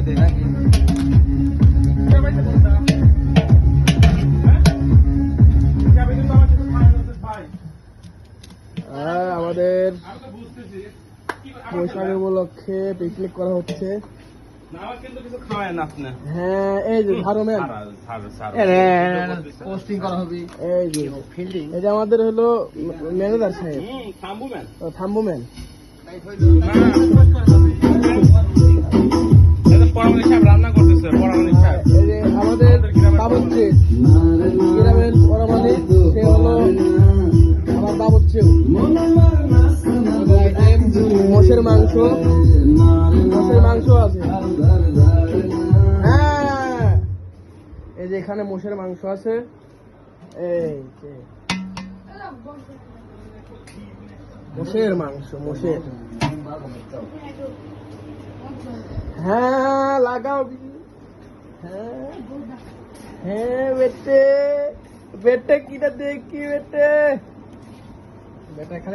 দেয় নাকি? আমাদের বৈশাখ উপলক্ষে পিকনিক করা হচ্ছে। হ্যাঁ, এই যে পোস্টিং করা হবে। এই যে ফিল্ডিং, এটা আমাদের হলো ম্যানেজার সাহেব, থাম্বুম্যান। রান্না করতেছে আমাদের বাবুর্চি, গ্রামের পরামালিক, সে হলো আমার বাবুর্চি। মোষের মাংস, মোষের মাংস আছে। হ্যাঁ, এই যে এখানে মোষের মাংস আছে। এই যে মোষের মাংস, মোষের। হ্যাঁ, লাগাও। হ্যাঁ হ্যাঁ বেটে, বেটে কিটা দেখি, বেটে বেটা এখানে